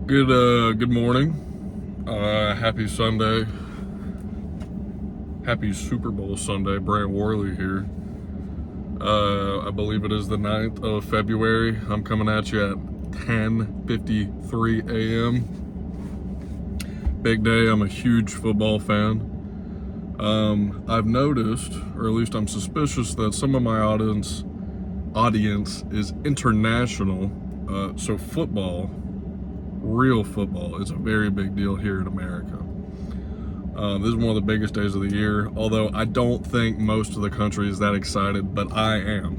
Good morning. Happy Sunday. Happy Super Bowl Sunday. Brant Worley here. I believe it is the 9th of February. I'm coming at you at 10:53 a.m. Big day. I'm a huge football fan. I've noticed, or at least I'm suspicious, that some of my audience is international. So football, real football, is a very big deal here in America. This is one of the biggest days of the year, although I don't think most of the country is that excited, but I am.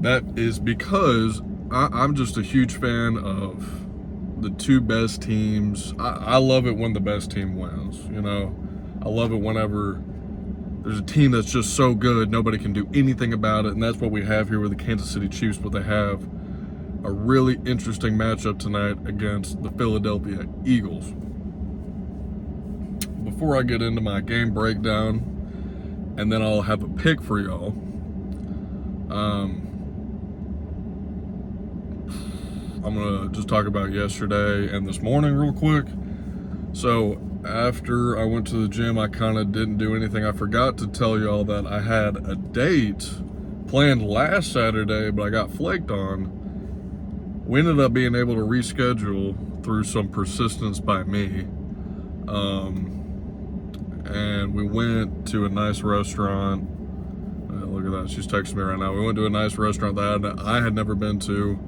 That is because I'm just a huge fan of the two best teams. I love it when the best team wins, I love it whenever there's a team that's just so good, nobody can do anything about it, and that's what we have here with the Kansas City Chiefs, but they have a really interesting matchup tonight against the Philadelphia Eagles. Before I get into my game breakdown, and then I'll have a pick for y'all, I'm going to just talk about yesterday and this morning real quick. So after I went to the gym, I kind of didn't do anything. I forgot to tell y'all that I had a date planned last Saturday, but I got flaked on. We ended up being able to reschedule through some persistence by me. And we went to a nice restaurant. Look at that, she's texting me right now. We went to a nice restaurant that I had never been to.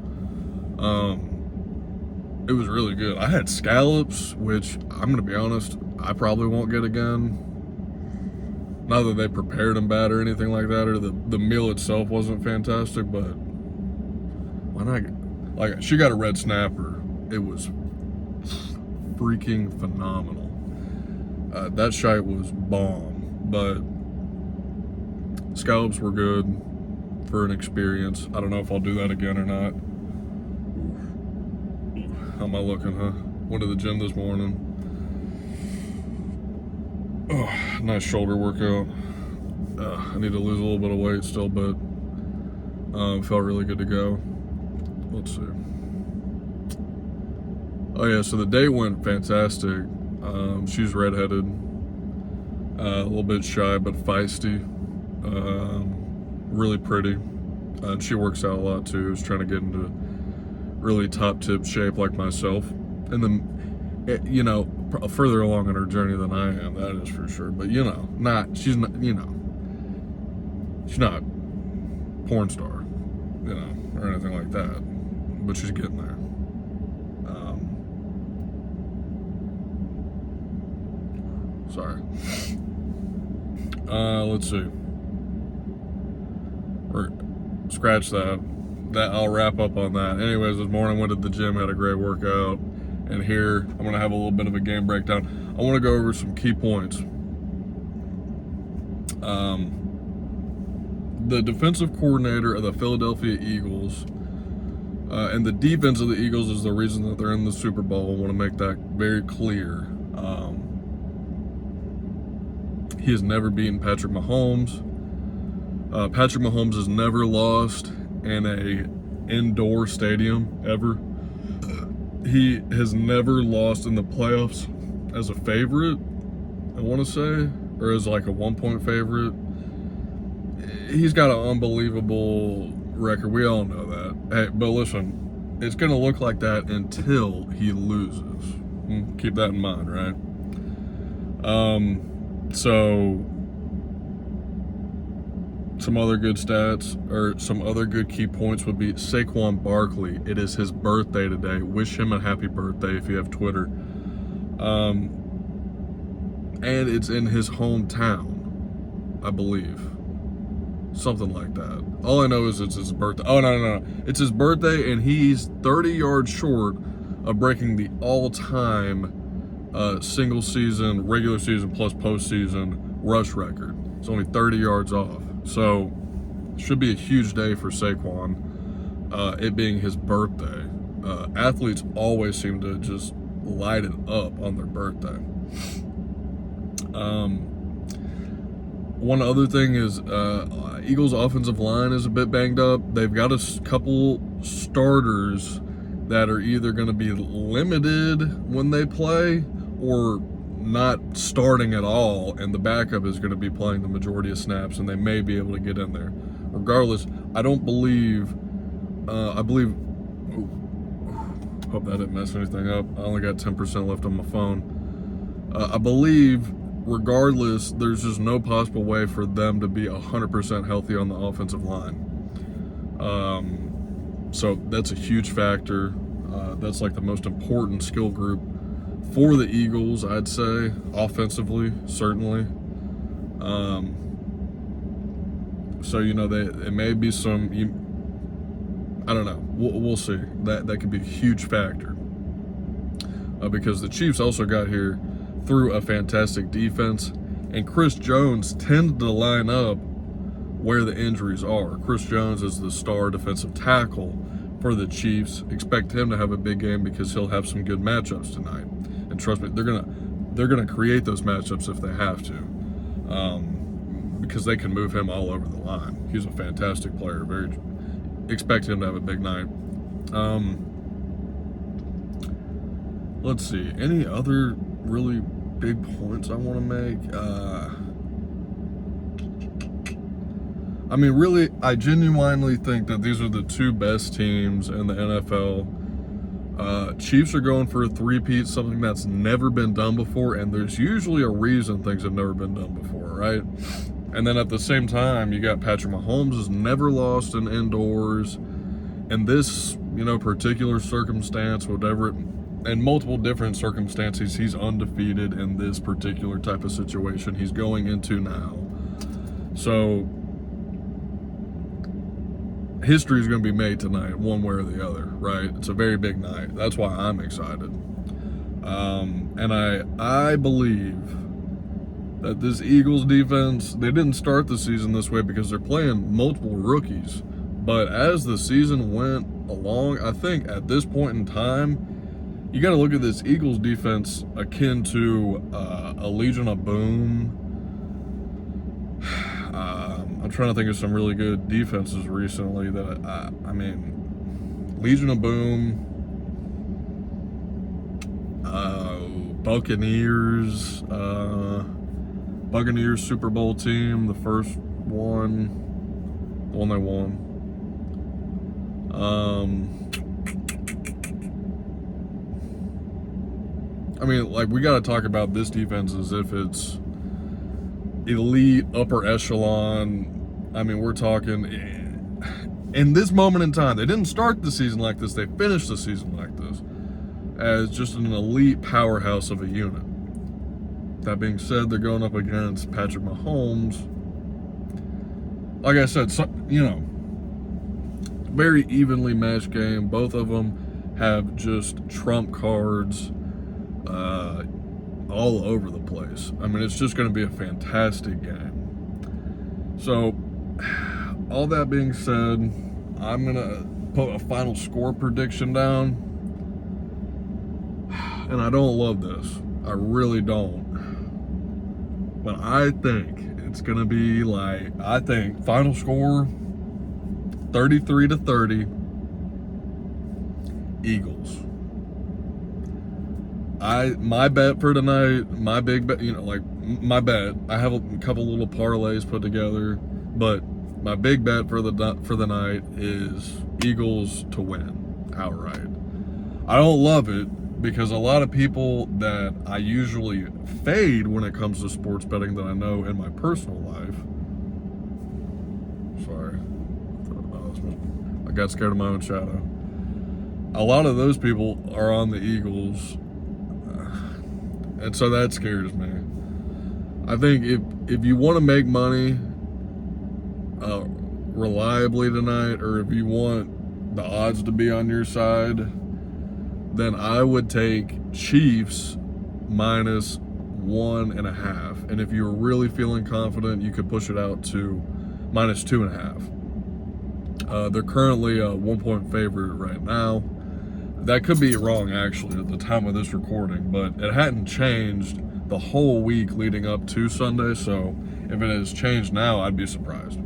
It was really good. I had scallops, which I'm gonna be honest, I probably won't get again. Not that they prepared them bad or anything like that, or the meal itself wasn't fantastic, but why not? Like, she got a red snapper. It was freaking phenomenal. That shite was bomb, but scallops were good for an experience. I don't know if I'll do that again or not. How am I looking, huh? Went to the gym this morning. Oh, nice shoulder workout. I need to lose a little bit of weight still, but felt really good to go. Let's see. Oh yeah, so the day went fantastic. She's redheaded, a little bit shy but feisty, really pretty. She works out a lot too. Is trying to get into really top tip shape like myself, and then further along in her journey than I am, that is for sure. But she's not porn star, or anything like that, but she's getting there. Sorry. Let's see. Scratch that. I'll wrap up on that. Anyways, this morning went to the gym, had a great workout, and here I'm gonna have a little bit of a game breakdown. I want to go over some key points. The defensive coordinator of the Philadelphia Eagles and the defense of the Eagles is the reason that they're in the Super Bowl. I want to make that very clear. He has never beaten Patrick Mahomes. Patrick Mahomes has never lost in a indoor stadium ever. He has never lost in the playoffs as a favorite, I want to say, or as like a 1-point favorite. He's got an unbelievable record. We all know that. Hey, but listen, it's going to look like that until he loses. Keep that in mind, right? So some other good stats, or some other good key points, would be Saquon Barkley. It is his birthday today. Wish him a happy birthday if you have Twitter. And it's in his hometown, I believe. Something like that. All I know is it's his birthday. Oh, no. It's his birthday, and he's 30 yards short of breaking the all-time single season, regular season plus postseason rush record. It's only 30 yards off. So, should be a huge day for Saquon, it being his birthday. Athletes always seem to just light it up on their birthday. One other thing is Eagles' offensive line is a bit banged up. They've got a couple starters that are either going to be limited when they play or not starting at all, and the backup is going to be playing the majority of snaps, and they may be able to get in there. Regardless, I don't believe, I believe, hope that didn't mess anything up. I only got 10% left on my phone. I believe, regardless, there's just no possible way for them to be 100% healthy on the offensive line. So that's a huge factor. That's like the most important skill group for the Eagles, I'd say, offensively, certainly. So, you know, it may be some, I don't know. We'll see. That could be a huge factor. Because the Chiefs also got here through a fantastic defense, and Chris Jones tended to line up where the injuries are. Chris Jones is the star defensive tackle for the Chiefs. Expect him to have a big game because he'll have some good matchups tonight. And trust me, they're gonna create those matchups if they have to, because they can move him all over the line. He's a fantastic player. Expect him to have a big night. Let's see. Any other really big points I want to make? I mean, really, I genuinely think that these are the two best teams in the NFL. Chiefs are going for a three-peat, something that's never been done before, and there's usually a reason things have never been done before, right? And then at the same time, you got Patrick Mahomes has never lost in indoors. In this, you know, particular circumstance, whatever, in multiple different circumstances, he's undefeated in this particular type of situation he's going into now. So history is going to be made tonight, one way or the other, right? It's a very big night. That's why I'm excited. And I believe that this Eagles defense, they didn't start the season this way because they're playing multiple rookies. But as the season went along, I think at this point in time, you got to look at this Eagles defense akin to a Legion of Boom. I'm trying to think of some really good defenses recently that I mean, Legion of Boom, Buccaneers Super Bowl team, the first one, the one they won. I mean, like, we got to talk about this defense as if it's elite, upper echelon. I mean, we're talking in this moment in time. They didn't start the season like this. They finished the season like this as just an elite powerhouse of a unit. That being said, they're going up against Patrick Mahomes. Like I said, you know, very evenly matched game. Both of them have just trump cards all over the place. I mean, it's just going to be a fantastic game. So, all that being said, I'm going to put a final score prediction down. And I don't love this. I really don't. But I think it's going to be like, I think final score 33-30 Eagles. My bet for tonight, my big bet, you know, like my bet, I have a couple little parlays put together, but my big bet for the night is Eagles to win outright. I don't love it because a lot of people that I usually fade when it comes to sports betting that I know in my personal life. Sorry. I got scared of my own shadow. A lot of those people are on the Eagles, and so that scares me. I think if you want to make money reliably tonight, or if you want the odds to be on your side, then I would take Chiefs minus 1.5. And if you're really feeling confident, you could push it out to minus 2.5. They're currently a 1-point favorite right now. That could be wrong, actually, at the time of this recording, but it hadn't changed the whole week leading up to Sunday, so if it has changed now, I'd be surprised.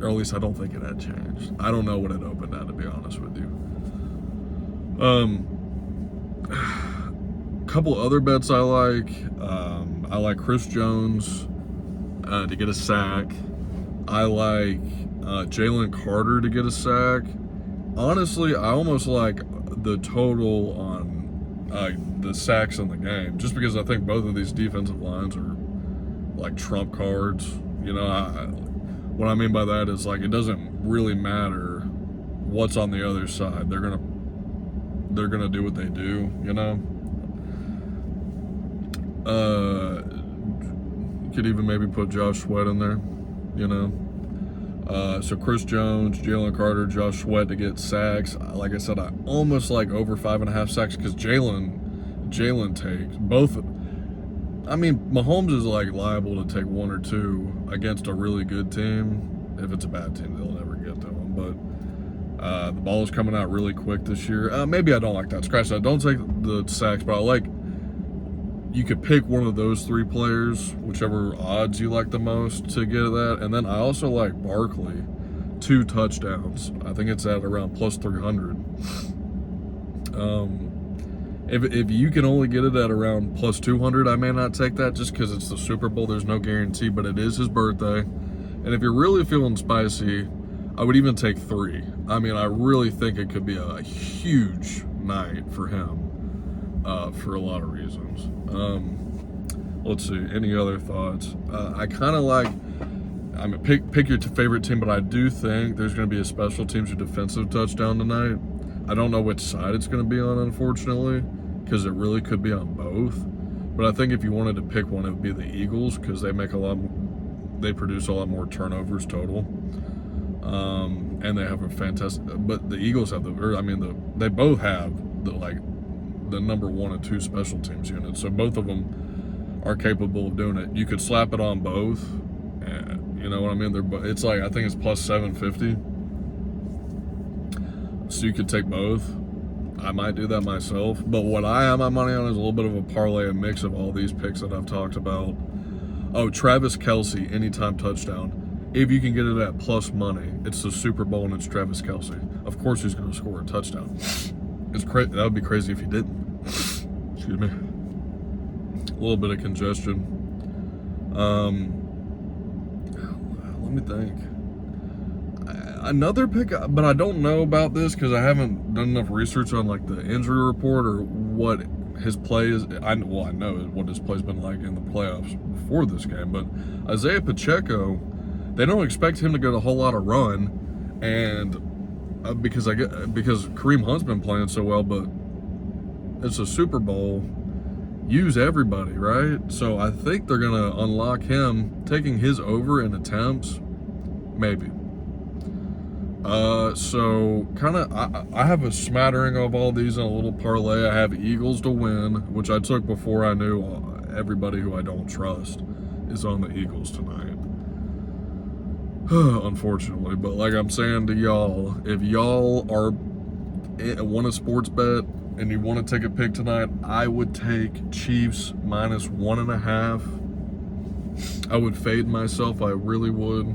Or at least I don't think it had changed. I don't know what it opened at, to be honest with you. Couple other bets I like. I like Chris Jones to get a sack. I like Jalen Carter to get a sack. Honestly, I almost like the total on the sacks in the game, just because I think both of these defensive lines are like trump cards. You know, what I mean by that is, like, it doesn't really matter what's on the other side. They're gonna do what they do. You know. Could even maybe put Josh Sweat in there. You know. So Chris Jones, Jalen Carter, Josh Sweat to get sacks. Like I said, I almost like over 5.5 sacks because Jalen takes both. I mean, Mahomes is like liable to take 1 or 2 against a really good team. If it's a bad team, they'll never get to him. But the ball is coming out really quick this year. Maybe I don't like that. Scratch that. Don't take the sacks, but I like. You could pick one of those 3 players, whichever odds you like the most, to get that. And then I also like Barkley, 2 touchdowns. I think it's at around plus 300. If you can only get it at around plus 200, I may not take that just because it's the Super Bowl. There's no guarantee, but it is his birthday. And if you're really feeling spicy, I would even take 3. I mean, I really think it could be a huge night for him. For a lot of reasons. Let's see, any other thoughts? I kind of like, I mean, pick your favorite team, but I do think there's going to be a special teams or defensive touchdown tonight. I don't know which side it's going to be on, unfortunately, because it really could be on both. But I think if you wanted to pick one, it would be the Eagles, because they produce a lot more turnovers total. And they have a fantastic, but the Eagles have they both have the number 1 and 2 special teams units, so both of them are capable of doing it. You could slap it on both, and you know what I mean. It's like, I think it's plus 750, so you could take both. I might do that myself, but what I have my money on is a little bit of a parlay, a mix of all these picks that I've talked about. Oh, Travis Kelce anytime touchdown. If you can get it at plus money, it's the Super Bowl and it's Travis Kelce. Of course, he's going to score a touchdown. That would be crazy if he didn't. Excuse me. A little bit of congestion. Let me think. Another pick, but I don't know about this because I haven't done enough research on like the injury report or what his play is. I know what his play's been like in the playoffs before this game, but Isaiah Pacheco, they don't expect him to get a whole lot of run, and because Kareem Hunt's been playing so well, but it's a Super Bowl, use everybody, right? So I think they're gonna unlock him, taking his over in attempts, maybe. So kind of, I have a smattering of all these in a little parlay. I have Eagles to win, which I took before I knew everybody who I don't trust is on the Eagles tonight. Unfortunately, but like I'm saying to y'all, if y'all want a sports bet and you want to take a pick tonight, I would take Chiefs minus 1.5. I would fade myself. I really would.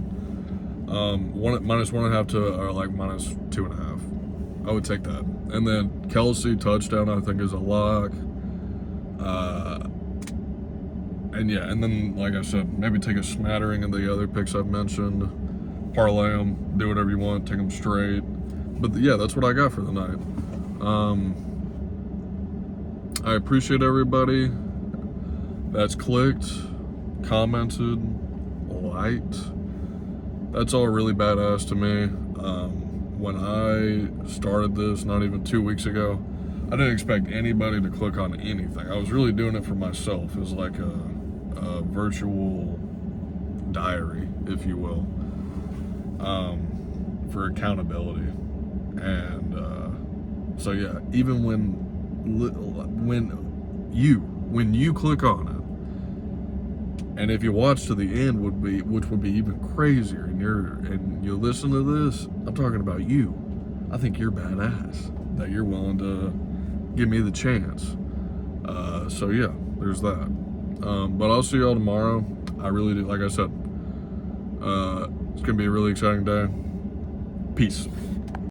Minus 1.5 to like minus 2.5. I would take that. And then Kelce touchdown, I think, is a lock. And yeah, and then like I said, maybe take a smattering of the other picks I've mentioned, parlay them, do whatever you want, take them straight. But yeah, that's what I got for the night. I appreciate everybody that's clicked, commented, liked. That's all really badass to me. When I started this, not even 2 weeks ago, I didn't expect anybody to click on anything. I was really doing it for myself as like a virtual diary, if you will, for accountability. And so yeah, even when you click on it, and if you watch to the end, which would be even crazier, and you listen to this, I'm talking about you. I think you're badass that you're willing to give me the chance. So yeah, there's that. But I'll see y'all tomorrow. I really do. Like I said, It's gonna be a really exciting day. Peace.